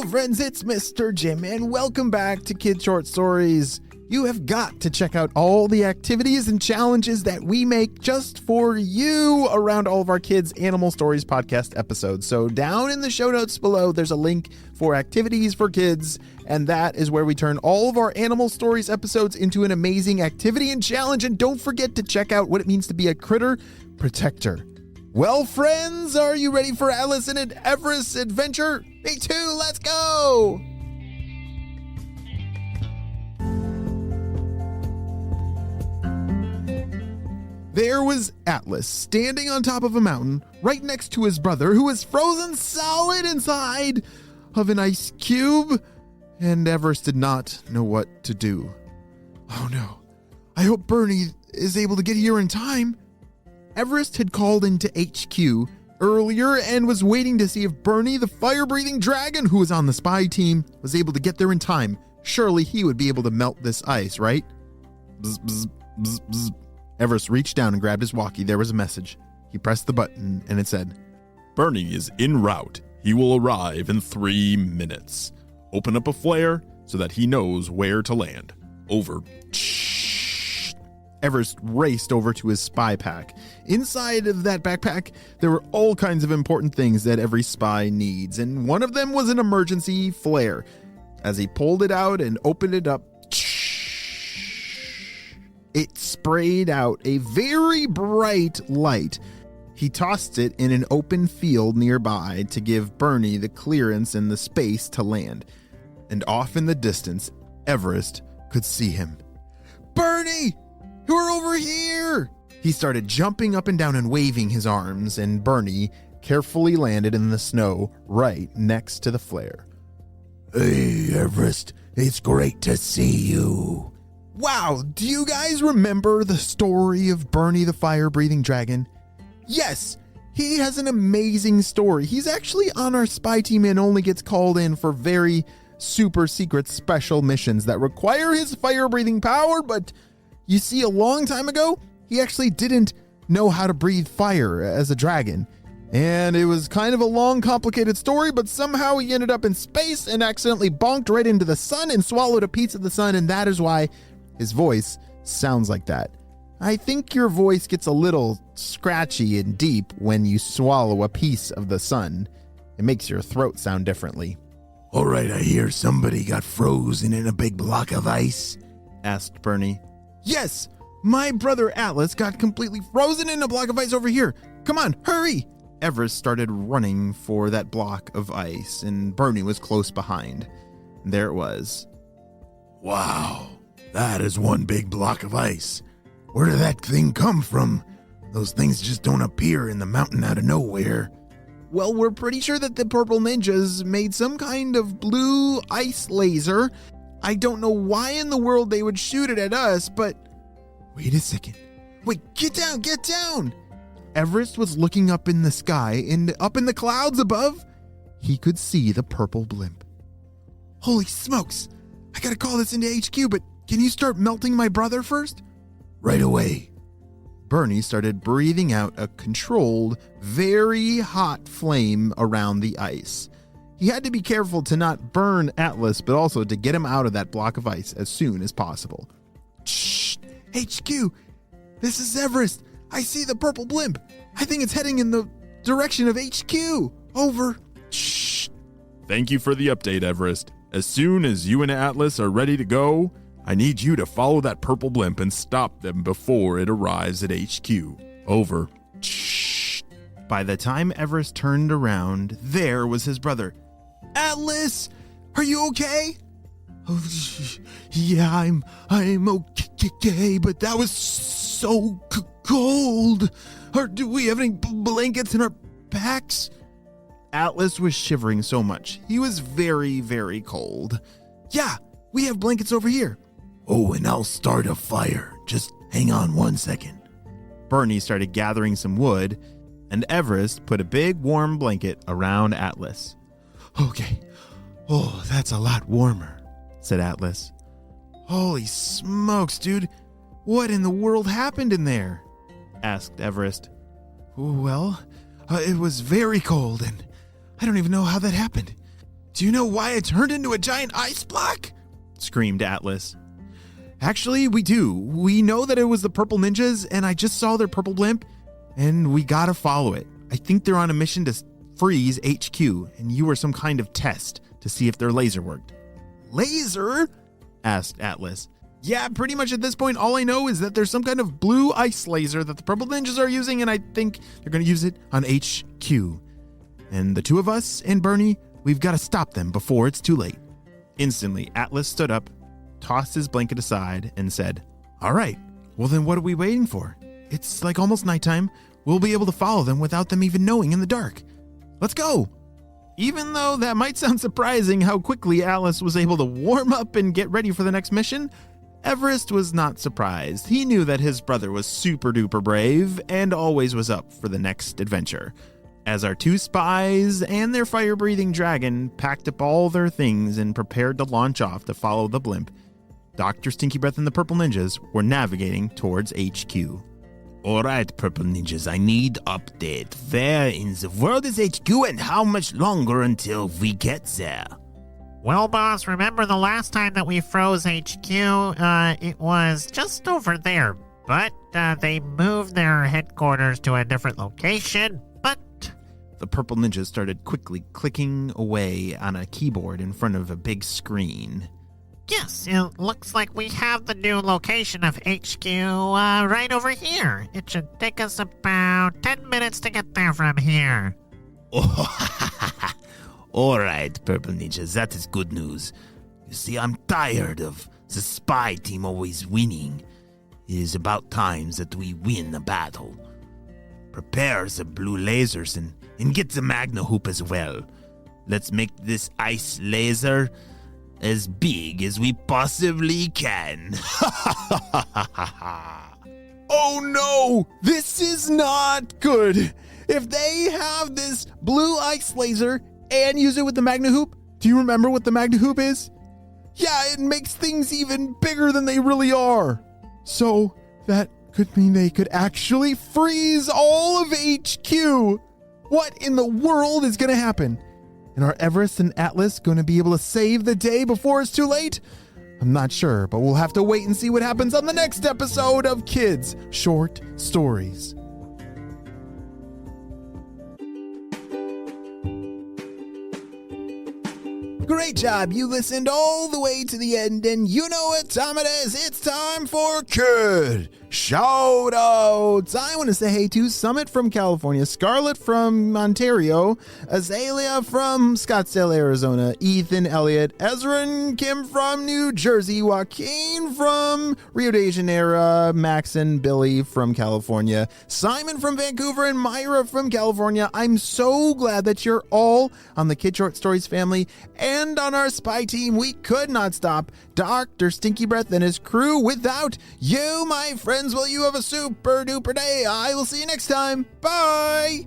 friends, it's Mr. Jim, and welcome back to Kid Short Stories. You have got to check out all the activities and challenges that we make just for you around all of our Kids Animal Stories podcast episodes. So down in the show notes below, there's a link for activities for kids, and that is where we turn all of our Animal Stories episodes into an amazing activity and challenge. And don't forget to check out what it means to be a critter protector. Well, friends, are you ready for Atlas and Everest adventure? Me too, let's go! There was Atlas standing on top of a mountain right next to his brother, who was frozen solid inside of an ice cube, and Everest did not know what to do. Oh no, I hope Bernie is able to get here in time. Everest had called into HQ earlier and was waiting to see if Bernie, the fire-breathing dragon who was on the spy team, was able to get there in time. Surely he would be able to melt this ice, right? Bzz, bzz, bzz, bzz. Everest reached down and grabbed his walkie. There was a message. He pressed the button and it said, Bernie is en route. He will arrive in 3 minutes. Open up a flare so that he knows where to land. Over. Everest raced over to his spy pack. Inside of that backpack, there were all kinds of important things that every spy needs, and one of them was an emergency flare. As he pulled it out and opened it up, it sprayed out a very bright light. He tossed it in an open field nearby to give Bernie the clearance and the space to land. And off in the distance, Everest could see him. Bernie! You're over here! He started jumping up and down and waving his arms, and Bernie carefully landed in the snow right next to the flare. Hey, Everest, it's great to see you. Wow, do you guys remember the story of Bernie the fire-breathing dragon? Yes, he has an amazing story. He's actually on our spy team and only gets called in for very super secret special missions that require his fire-breathing power, but you see, a long time ago, he actually didn't know how to breathe fire as a dragon. And it was kind of a long, complicated story, but somehow he ended up in space and accidentally bonked right into the sun and swallowed a piece of the sun, and that is why his voice sounds like that. I think your voice gets a little scratchy and deep when you swallow a piece of the sun. It makes your throat sound differently. All right, I hear somebody got frozen in a big block of ice, asked Bernie. Yes, my brother Atlas got completely frozen in a block of ice over here. Come on, hurry! Everest started running for that block of ice, and Bernie was close behind. There it was. Wow, that is one big block of ice. Where did that thing come from? Those things just don't appear in the mountain out of nowhere. Well, we're pretty sure that the purple ninjas made some kind of blue ice laser. I don't know why in the world they would shoot it at us, but... Wait a second. Wait, get down, get down! Everest was looking up in the sky, and up in the clouds above, he could see the purple blimp. Holy smokes! I gotta call this into HQ, but can you start melting my brother first? Right away. Bernie started breathing out a controlled, very hot flame around the ice. He had to be careful to not burn Atlas, but also to get him out of that block of ice as soon as possible. Shh! HQ! This is Everest! I see the purple blimp! I think it's heading in the direction of HQ! Over! Shh! Thank you for the update, Everest. As soon as you and Atlas are ready to go, I need you to follow that purple blimp and stop them before it arrives at HQ. Over. Shh! By the time Everest turned around, there was his brother. Atlas! Are you okay? Oh, yeah, I'm okay, but that was so cold. Or do we have any blankets in our packs? Atlas was shivering so much. He was very, very cold. Yeah, we have blankets over here. Oh, and I'll start a fire. Just hang on 1 second. Bernie started gathering some wood, and Everest put a big warm blanket around Atlas. Okay. Oh, that's a lot warmer, said Atlas. Holy smokes, dude. What in the world happened in there? Asked Everest. Well, it was very cold, and I don't even know how that happened. Do you know why it turned into a giant ice block? Screamed Atlas. Actually, we do. We know that it was the purple ninjas, and I just saw their purple blimp, and we gotta follow it. I think they're on a mission to freeze HQ, and you were some kind of test to see if their laser worked. Laser? Asked Atlas. Yeah, pretty much at this point, all I know is that there's some kind of blue ice laser that the purple ninjas are using, and I think they're gonna use it on HQ. And the two of us and Bernie, we've got to stop them before it's too late. Instantly, Atlas stood up, tossed his blanket aside, and said, All right, well then what are we waiting for? It's like almost nighttime. We'll be able to follow them without them even knowing in the dark. Let's go. Even though that might sound surprising how quickly Atlas was able to warm up and get ready for the next mission, Everest was not surprised. He knew that his brother was super duper brave and always was up for the next adventure. As our two spies and their fire-breathing dragon packed up all their things and prepared to launch off to follow the blimp, Dr. Stinky Breath and the Purple Ninjas were navigating towards HQ. All right, Purple Ninjas, I need update. Where in the world is HQ and how much longer until we get there? Well, boss, remember the last time that we froze HQ? It was just over there, but they moved their headquarters to a different location, but... The Purple Ninjas started quickly clicking away on a keyboard in front of a big screen. Yes, it looks like we have the new location of HQ right over here. It should take us about 10 minutes to get there from here. Oh, all right, Purple Ninjas, that is good news. You see, I'm tired of the spy team always winning. It is about time that we win the battle. Prepare the blue lasers and get the Magna Hoop as well. Let's make this ice laser as big as we possibly can. Oh no! This is not good! If they have this blue ice laser and use it with the Magna Hoop, do you remember what the Magna Hoop is? Yeah, it makes things even bigger than they really are. So that could mean they could actually freeze all of HQ. What in the world is going to happen? And are Everest and Atlas going to be able to save the day before it's too late? I'm not sure, but we'll have to wait and see what happens on the next episode of Kids Short Stories. Great job. You listened all the way to the end, and you know what time it is. It's time for Kid Shoutouts. I want to say hey to Summit from California, Scarlett from Ontario, Azalea from Scottsdale, Arizona, Ethan Elliott, Ezra and Kim from New Jersey, Joaquin from Rio de Janeiro, Max and Billy from California, Simon from Vancouver, and Myra from California. I'm so glad that you're all on the Kid Short Stories family and on our spy team. We could not stop Dr. Stinky Breath and his crew without you, my friends. Well, you have a super duper day. I will see you next time. Bye.